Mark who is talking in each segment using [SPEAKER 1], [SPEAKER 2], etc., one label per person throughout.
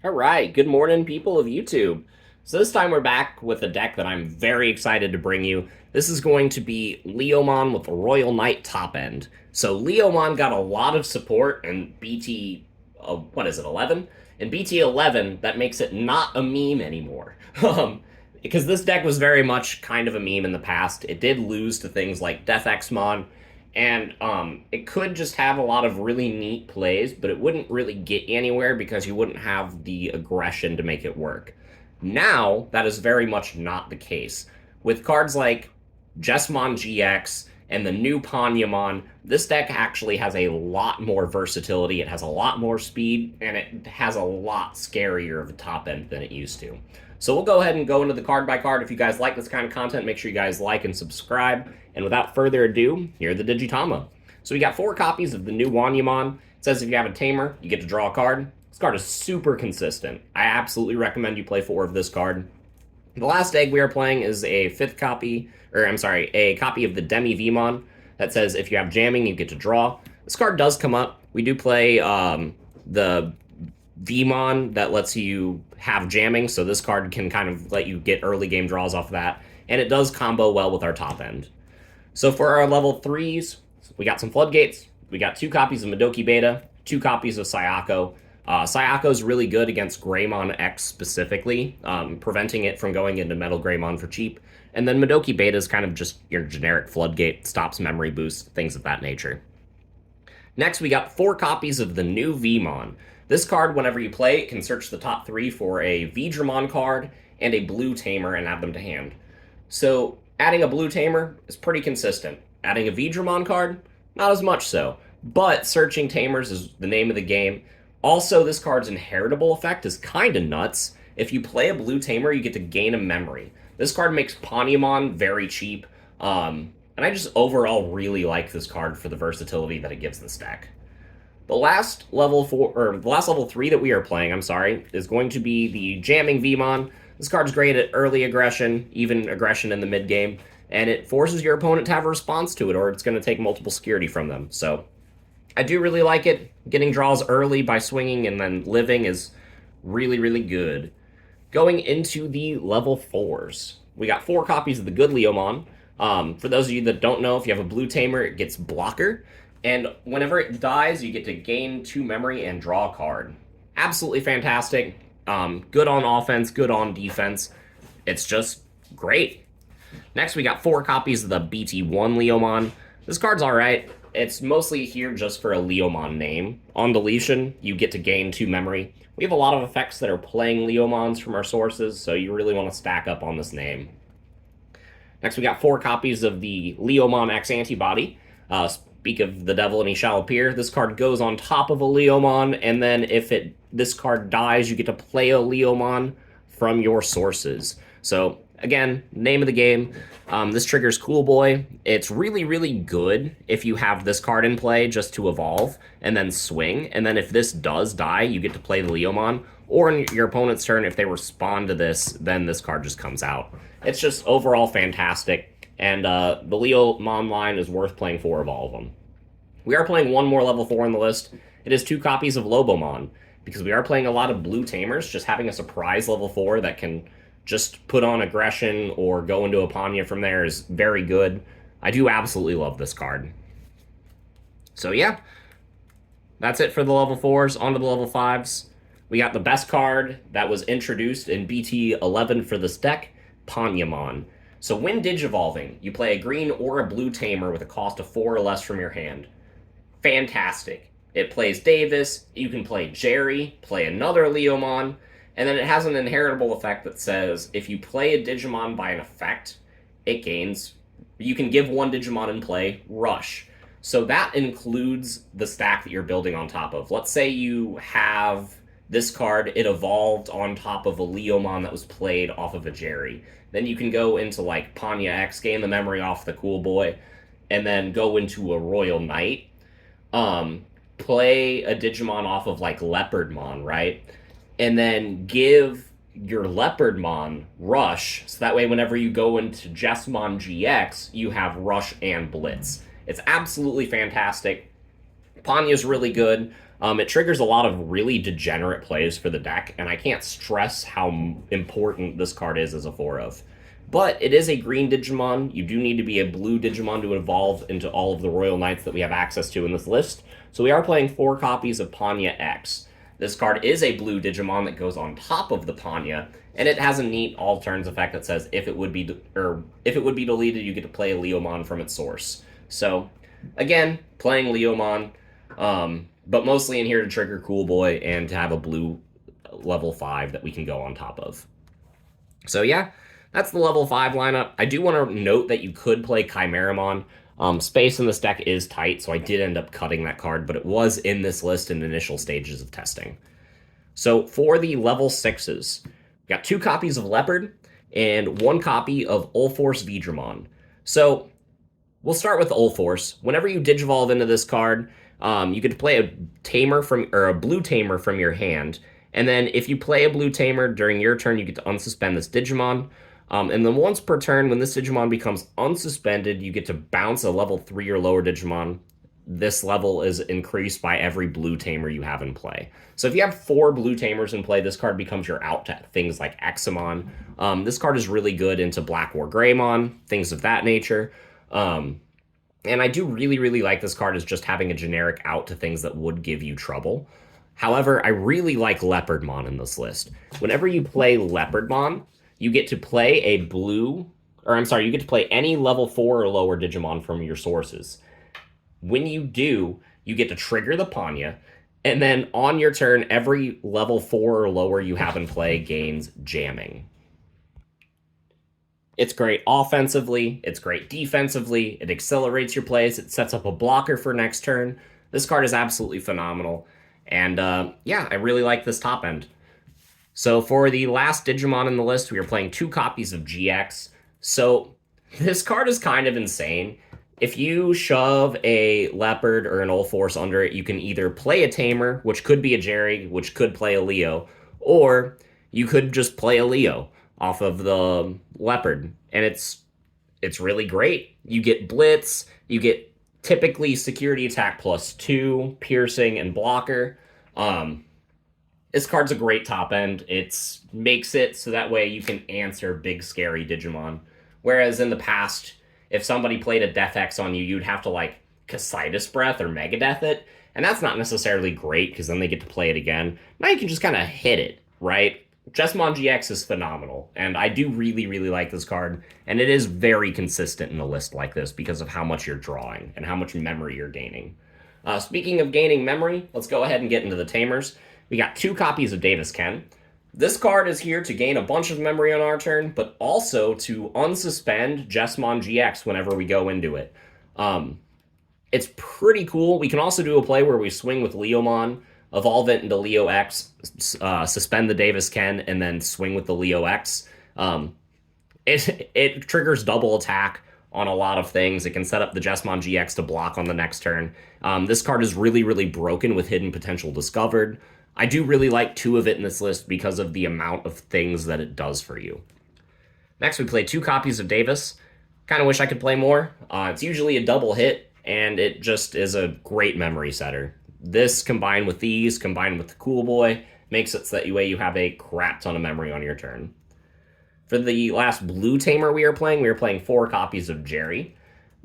[SPEAKER 1] All right, good morning, people of YouTube. So this time we're back with a deck that I'm very excited to bring you. This is going to be Leomon with a Royal Knight top end. So Leomon got a lot of support in BT, what is it, 11? In BT11, that makes it not a meme anymore. Because this deck was very much kind of a meme in the past. It did lose to things like Jesmon, and it could just have a lot of really neat plays, but it wouldn't really get anywhere because you wouldn't have the aggression to make it work. Now, that is very much not the case. With cards like Jesmon GX and the new Panjyamon, this deck actually has a lot more versatility, it has a lot more speed, and it has a lot scarier of a top end than it used to. So we'll go ahead and go into the card by card. If you guys like this kind of content, make sure you guys like and subscribe. And without further ado, here are the Digitama. So we got 4 copies of the new Wanyamon. It says if you have a tamer, you get to draw a card. This card is super consistent. I absolutely recommend you play 4 of this card. The last egg we are playing is a 5th copy, a copy of the Demi-Vmon that says if you have jamming, you get to draw. This card does come up. We do play the Vmon that lets you have jamming, so this card can kind of let you get early game draws off of that, and it does combo well with our top end. So for our level 3s, we got some Floodgates, we got 2 copies of Madoki Beta, 2 copies of Sayako. Sayako is really good against Greymon X specifically, preventing it from going into Metal Greymon for cheap, and then Madoki Beta is kind of just your generic Floodgate, stops memory boost, things of that nature. Next, we got 4 copies of the new Vmon. This card, whenever you play it, can search the top 3 for a Bt11 card and a blue tamer and add them to hand. So adding a blue tamer is pretty consistent. Adding a Bt11 card, not as much so. But searching tamers is the name of the game. Also, this card's inheritable effect is kind of nuts. If you play a blue tamer, you get to gain a memory. This card makes Panjyamon very cheap. And I just overall really like this card for the versatility that it gives this deck. The last level 3 that we are playing, is going to be the Jamming Vmon. This card's great at early aggression, even aggression in the mid game, and it forces your opponent to have a response to it, or it's going to take multiple security from them. So I do really like it. Getting draws early by swinging and then living is really, really good. Going into the level 4s, we got 4 copies of the good Leomon. For those of you that don't know, if you have a blue tamer, it gets blocker. And whenever it dies, you get to gain 2 memory and draw a card. Absolutely fantastic. Good on offense, good on defense. It's just great. Next, we got 4 copies of the Bt1 Leomon. This card's alright. It's mostly here just for a Leomon name. On deletion, you get to gain 2 memory. We have a lot of effects that are playing Leomons from our sources, so you really want to stack up on this name. Next, we got 4 copies of the Leomon X Antibody. Speak of the devil and he shall appear. This card goes on top of a Leomon, and then if this card dies, you get to play a Leomon from your sources. So again, name of the game. This triggers Cool Boy. It's really, really good if you have this card in play just to evolve and then swing. And then if this does die, you get to play the Leomon. Or in your opponent's turn, if they respond to this, then this card just comes out. It's just overall fantastic. And the Leomon line is worth playing 4 of all of them. We are playing 1 more level 4 on the list. It is 2 copies of Lobomon. Because we are playing a lot of blue tamers, just having a surprise level 4 that can just put on aggression or go into a Panya from there is very good. I do absolutely love this card. So yeah, that's it for the level 4s. On to the level 5s. We got the best card that was introduced in BT11 for this deck, Panjyamon. So when digivolving, you play a green or a blue tamer with a cost of 4 or less from your hand. Fantastic. It plays Davis, you can play Jerry, play another Leomon, and then it has an inheritable effect that says if you play a Digimon by an effect, it gains, you can give 1 Digimon in play, Rush. So that includes the stack that you're building on top of. Let's say you have this card, it evolved on top of a Leomon that was played off of a Jerry. Then you can go into like Panya X, gain the memory off the Cool Boy, and then go into a Royal Knight. Play a Digimon off of like Leopardmon, right? And then give your Leopardmon Rush, so that way whenever you go into Jesmon GX, you have Rush and Blitz. It's absolutely fantastic. Panya's really good. It triggers a lot of really degenerate plays for the deck, and I can't stress how important this card is as a 4-of. But it is a green Digimon. You do need to be a blue Digimon to evolve into all of the Royal Knights that we have access to in this list. So we are playing 4 copies of Panjya X. This card is a blue Digimon that goes on top of the Panjya, and it has a neat all turns effect that says if it would be deleted, you get to play a Leomon from its source. So, again, playing Leomon, but mostly in here to trigger Cool Boy and to have a blue level 5 that we can go on top of. So yeah, that's the level 5 lineup. I do want to note that you could play Chimeramon. Space in this deck is tight, so I did end up cutting that card, but it was in this list in initial stages of testing. So for the level 6s, we got 2 copies of Leopard and 1 copy of Ulforce Veedramon. So we'll start with Ulforce. Whenever you Digivolve into this card, you get to play a tamer a blue tamer from your hand, and then if you play a blue tamer during your turn, you get to unsuspend this Digimon. And then once per turn, when this Digimon becomes unsuspended, you get to bounce a level 3 or lower Digimon. This level is increased by every blue tamer you have in play. So if you have 4 blue tamers in play, this card becomes your out to things like Examon. This card is really good into Black War Greymon, things of that nature. And I do really like this card as just having a generic out to things that would give you trouble. However, I really like Leopardmon in this list. Whenever you play Leopardmon, you get to play you get to play any level 4 or lower Digimon from your sources. When you do, you get to trigger the Panjya, and then on your turn, every level 4 or lower you have in play gains jamming. It's great offensively, it's great defensively, it accelerates your plays, it sets up a blocker for next turn. This card is absolutely phenomenal, and yeah, I really like this top end. So for the last Digimon in the list, we are playing 2 copies of GX. So this card is kind of insane. If you shove a Leopard or an Ulforce under it, you can either play a Tamer, which could be a Jerry, which could play a Leo, or you could just play a Leo off of the Leopard. And it's really great. You get Blitz, you get typically Security Attack +2, Piercing, and Blocker. This card's a great top end. It makes it so that way you can answer big, scary Digimon. Whereas in the past, if somebody played a Death X on you, you'd have to, like, Casitas Breath or Megadeath it. And that's not necessarily great, because then they get to play it again. Now you can just kind of hit it, right? Jesmon GX is phenomenal, and I do really like this card. And it is very consistent in a list like this because of how much you're drawing and how much memory you're gaining. Speaking of gaining memory, let's go ahead and get into the Tamers. We got 2 copies of Davis Ken. This card is here to gain a bunch of memory on our turn, but also to unsuspend Jesmon GX whenever we go into it. It's pretty cool. We can also do a play where we swing with Leomon, evolve it into Leo X, suspend the Davis Ken, and then swing with the Leo X. It triggers double attack on a lot of things. It can set up the Jesmon GX to block on the next turn. This card is really broken with hidden potential discovered. I do really like 2 of it in this list because of the amount of things that it does for you. Next, we play 2 copies of Davis. Kind of wish I could play more. It's usually a double hit, and it just is a great memory setter. This, combined with these, combined with the Cool Boy, makes it so that way you have a crap ton of memory on your turn. For the last blue tamer we are playing 4 copies of Jerry.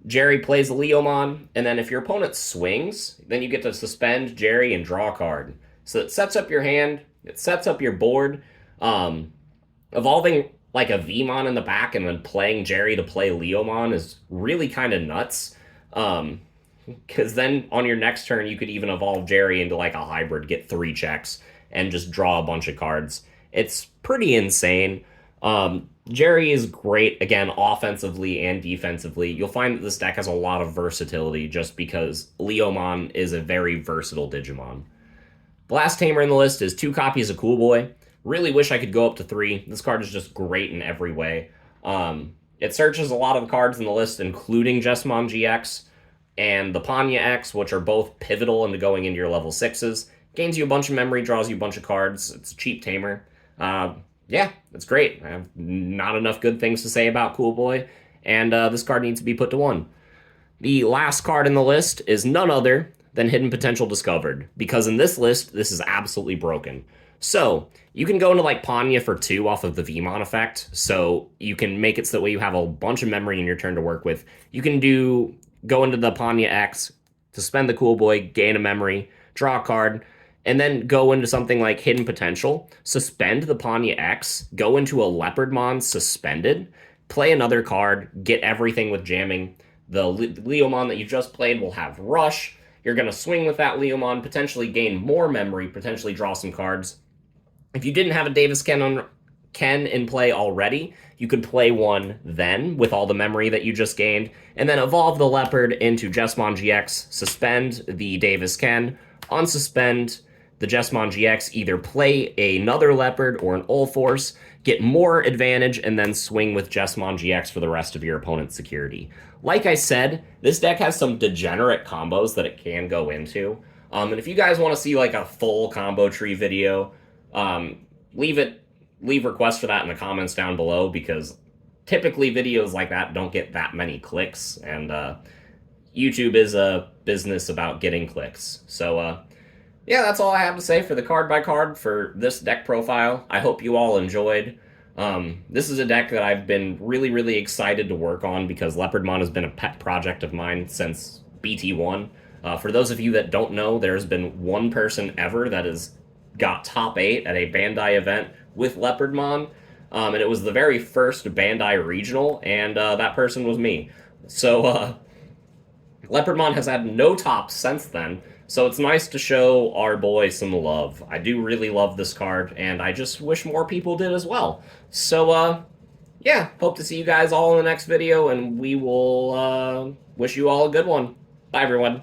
[SPEAKER 1] Jerry plays a Leomon, and then if your opponent swings, then you get to suspend Jerry and draw a card. So it sets up your hand, it sets up your board. Evolving like a Vmon in the back and then playing Jerry to play Leomon is really kind of nuts. Because then on your next turn, you could even evolve Jerry into like a hybrid, get 3 checks, and just draw a bunch of cards. It's pretty insane. Jerry is great, again, offensively and defensively. You'll find that this deck has a lot of versatility just because Leomon is a very versatile Digimon. The last tamer in the list is 2 copies of Cool Boy. Really wish I could go up to 3. This card is just great in every way. It searches a lot of cards in the list, including Jesmon GX and the Panjya X, which are both pivotal into going into your level 6s. Gains you a bunch of memory, draws you a bunch of cards. It's a cheap tamer. Yeah, it's great. I have not enough good things to say about Cool Boy, and this card needs to be put to 1. The last card in the list is none other then hidden potential discovered. Because in this list, this is absolutely broken. So you can go into like Panjya for 2 off of the Vmon effect. So you can make it so that way you have a bunch of memory in your turn to work with. You can go into the Panjya X, suspend the cool boy, gain a memory, draw a card, and then go into something like Hidden Potential, suspend the Panjya X, go into a Leopardmon suspended, play another card, get everything with jamming. The Leomon that you just played will have Rush. You're going to swing with that Leomon, potentially gain more memory, potentially draw some cards. If you didn't have a Davis Ken in play already, you could play one then with all the memory that you just gained, and then evolve the Leopard into Jesmon GX, suspend the Davis Ken, unsuspend the Jesmon GX, either play another Leopard or an Ulforce, get more advantage, and then swing with Jesmon GX for the rest of your opponent's security. Like I said, this deck has some degenerate combos that it can go into. And if you guys want to see like a full combo tree video, leave requests for that in the comments down below, because typically videos like that don't get that many clicks, and YouTube is a business about getting clicks. So yeah, that's all I have to say for the card by card for this deck profile. I hope you all enjoyed. This is a deck that I've been really excited to work on, because Leopardmon has been a pet project of mine since Bt1. For those of you that don't know, there's been one person ever that has got top 8 at a Bandai event with Leopardmon, and it was the very first Bandai regional, and that person was me. So Leopardmon has had no tops since then, so it's nice to show our boy some love. I do really love this card, and I just wish more people did as well. So yeah, hope to see you guys all in the next video, and we will wish you all a good one. Bye, everyone.